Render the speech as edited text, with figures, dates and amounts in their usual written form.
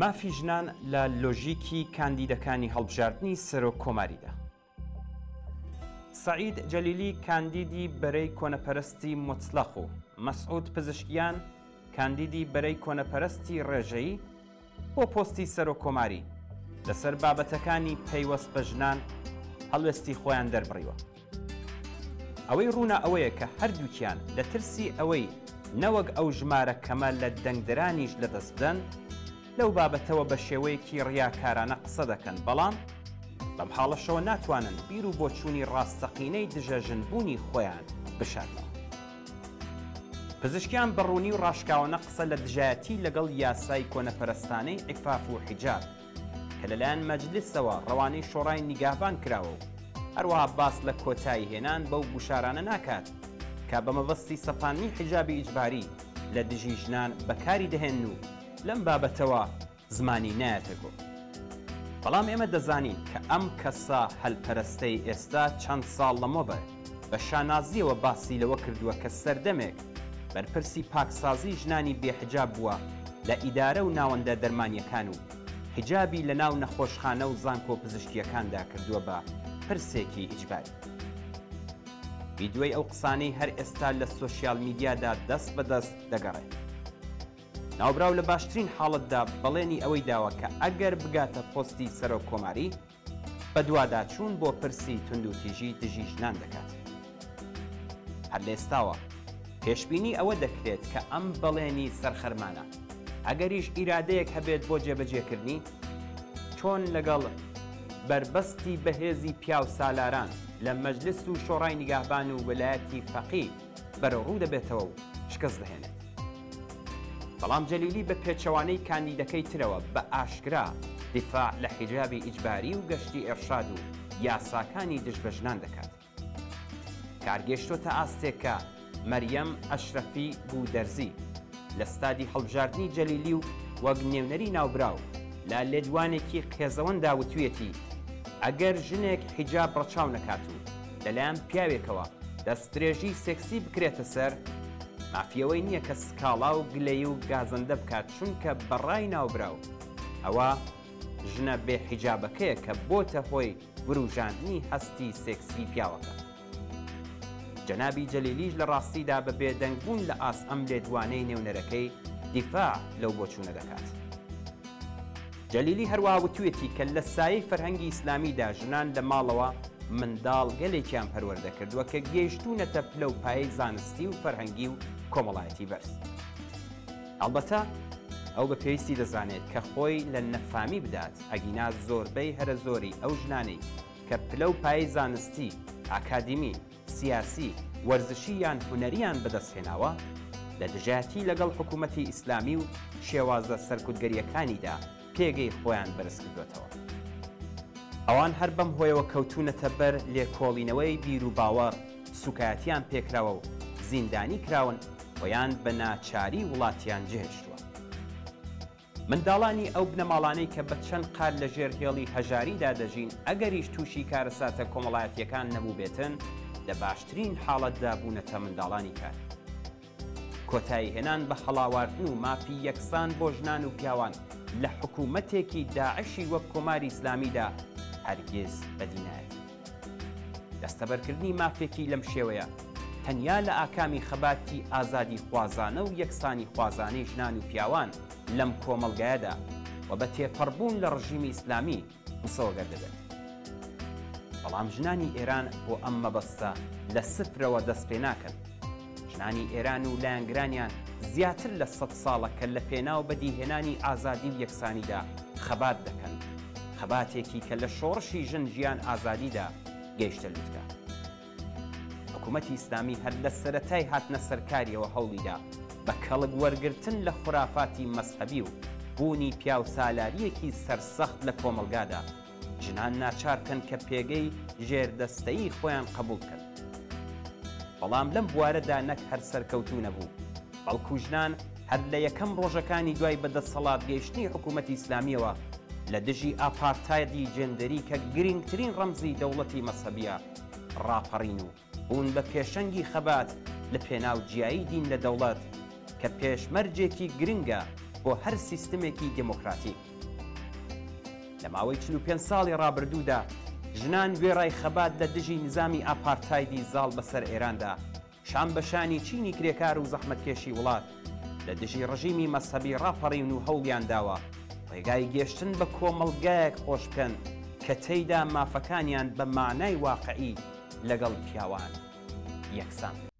مافی ژنان لە لۆژیکی کاندیدەکانی هەڵبژاردننی سەرۆک کۆماریدا. سەعید جەلیلی کاندیدی بەرەی کۆنەپەرستی مۆتسڵەق و مەسعود پزیشکیان کاندیدی بەرەی کۆنەپەرستی ڕێژەیی بۆ پۆستی سەرۆک کۆماری لەسەر بابەتەکانی پەیوەست بە ژنان هەڵوێستی خۆیان دەربڕیوە. ئەوەی ڕوونا ئەوەیە کە هەردووکیان لە ترسی ئەوەی نەوەک ئەو ژمارە کەمە لە دەنگدەرانیش لەدەست بدەن لەو بابەتەوە بە شێوەیەکی ڕیاکارانە قسە دەکەن، بەڵام بەم حاڵەشەوە ناتوانن بیر و بۆچوونی ڕاستەقینەی دژەژنبوونی خۆیان بشارنەوە. پزیشکیان بەڕوونی و ڕاشکاوانە قسە لە دژایەتی لەگەڵ یاسای کۆنەپەرستانەی عیفاف و حیجاب کە لەلایەن مەجلیسەوە ڕەوانەی شۆڕای نیگاهبان کراوە و هەروەها باس لە کۆتایی هێنان بەو گوشارانە ناکات کە بە مەبەستی سەپاندنی حیجابی ئیجباری لە دژی ژنان بەکاری دەهێن و لەم بابەتەوە زمانی نایەتە گۆ. بەڵام ئێمە دەزانین کە ئەم کەسە هەلپەرستەی ئێستا چەند ساڵ لەمەوبەر بە شانازیەوە باسی لەوە کردووە کە سەردەمێک بەرپرسی پاکسازی ژنانی بێحجاب بووە لە ئیدارە و ناوەندە دەرمانیەکان و حیجابی لە ناو نەخۆشخانە و زانکۆ پزیشکیەکاندا کردووە بە پرسێکی ئیجباری. ڤیدیۆی ئەو قسانەی هەر ئێستا لە سۆشیال میدیادا دەست بەدەست دەگەڕێت. ناوبراو لە باشترین حاڵتدا بەڵێنی ئەوەی داوە کە ئەگەر بگاتە پۆستی سەرۆک کۆماری بە دوواداچوون بۆ پرسی تونند و تیژی دژی ژنان دەکات. هەر لە ئێستاوە پێشبینی ئەوە دەکرێت کە ئەم بەڵێنی سەرخەرمانە ئەگەریش ئیرادەیەک هەبێت بۆ جێبەجێکردنی چۆن لەگەڵ بربەستی بەهێزی پیاو سالاران لە مەجلس و شۆڕای نیگاهبان و وەلایەتی فەقیه بەرەوڕوو دەبێتەوە و شکست دەهێنێت. بەڵام جەلیلی بە پێچەوانەی کاندیدەکەی ترەوە بە ئاشکرا دیفاع لە حیجابی ئیجباری و گەشتی ئێرشاد و یاساکانی دژ بە ژنان دەکات. کارگەشتۆتە ئاستێکە مەریەم ئەشرەفی بوو دەرزی لە ستادی هەڵبژاردننی جەلیلی و وەک نێونەری ناوبراو لە لێدوانێکی قێزەوەندا وتوێتی ئەگەر ژنێک حیجاب ڕەچاو نەکات و لەلایەن پیاوێکەوە دەستدرێژی سێکسی بکرێتە سەر، مافیەوەی نییە کە سکاڵا و گلەی و گازەندە بکات، چونکە بەڕای ناوبراو ئەوە ژنە بێ حیجابەکەیە کە بۆتە هۆی بروژاندنی هەستی سێکسی پیاوەکە. جەنابی جەلیلیش لە ڕاستیدا بە بێدەنگبوون لە ئاس ئەم لێدوانەی نێونەرەکەی دیفاع لەو بۆچوونە دەکات. جەلیلی هەروەها وتوێتی کە لە سایەی فەرهەنگی ئیسلامیدا ژنان لە ماڵەوە منداڵ گەلێکیان پەروەردە کردووە کە گەیشتوونەتە پلە و پایەی زانستی و فەرهەنگی و کۆمەڵایەتی بەرز. ئەڵبەتە ئەو بە پێویستی دەزانێت کە خۆی لە نەفامی بدات ئەگینا زۆربەی هەرە زۆری ئەو ژنانەی کە پلە و پایەی زانستی، ئاکادیمی، سیاسی، وەرزشی یان هونەریان بەدەستهێناوە لە دژایەتی لەگەڵ حکوومەتی ئیسلامی و شێوازە سەرکوتگەریەکانیدا پێگەی خۆیان بەرز کردوێتەوە. ئەوان هەر بەم هۆیەوە کەوتونەتە بەر لێکۆڵینەوەی بیر و باوەڕ سوکایەتیان پێکراوە و زیندانی کراون خۆیان بە ناچاری وڵاتیان جێهێشتووە. منداڵانی ئەو بنەماڵانەی کە بە چەند قال لە ژێر هێڵی هەژاریدا دەژین ئەگەریش تووشی کارەساتە کۆمەڵایەتیەکان نەبوو بێتن لە باشترین حاڵەتدا بوونەتە منداڵانی کار. کۆتایی هێنان بە هەڵاواردن و مافی یەکسان بۆ ژنان و پیاوان لە حکوومەتێکی داعشی وەک کۆماری ئیسلامیدا هەرگیز بەدی نایەت. دەستەبەرکردنی مافێکی لەم شێوەیە تەنیا لە ئاکامی خەباتی ئازادی خوازانە و یەکسانی خوازانەی ژنان و پیاوان لەم کۆمەڵگایەدا و بە تێپەڕبوون لە ڕژیمی ئیسلامی مسەوەگەر دەبێت. بەڵام ژنانی ئێران بۆ ئەم مەبەستە لە سفرەوە دەست پێ ناکەن. ژنانی ئێران و لایەنگرانیان زیاتر لە 100 ساڵە کە لە پێناو بەدیهێنانی ئازادی و یەکسانیدا خەبات دەکەن، خەباتێکی کە لە شۆڕشی ژن ژیان ئازادیدا گەیشتە لوتکە. حکوومەتی ئیسلامی هەر لە سەرەتای هاتنە سەرکاریەوە هەوڵیدا بە کەڵک وەرگرتن لە خوراافاتی مەزهەبی و بوونی پیاو سالاریەکی سەرسەخت لە کۆمەلگادا ژنان ناچارکەن کە پێگەی ژێردەستەیی خۆیان قبول بکەن. بەڵام لەم بوارەدا نەک هەر سەرکەوتوو نەبوو، بەڵکو ژنان هەر لە یەکەم ڕۆژەکانی دوای بەدەستسەڵات گەیشتنی حکوومەتی ئیسلامیەوە لە دژی ئاپارتایدی جێندەری کە گرنگترین ڕەمزی دەوڵەتی مەزهەبیە ڕاپەڕین و بوون بە پێشەنگی خەبات لە پێناو جیایی دین لە دەوڵەت کە پێشمەرجێکی گرنگە بۆ هەر سیستمێکی دموکراتیک. لە ماوەی 45 ساڵی ڕابردوودا ژنان گوێڕای خەبات لە دژی نظامی ئاپارتایدی زاڵ بەسەر ئێراندا شان بەشانی چینی کرێکار و زەحمەتکێشی وڵات لە دژی ڕژیمی مەسەبی ڕاپەڕین و هەوڵیان داوە ڕێگای گەشتن بە کۆمەڵگایەک خۆش بکەن کە تێیدا مافەکانیان بە مانای واقعی لەگەڵ پیاوان یەکسان.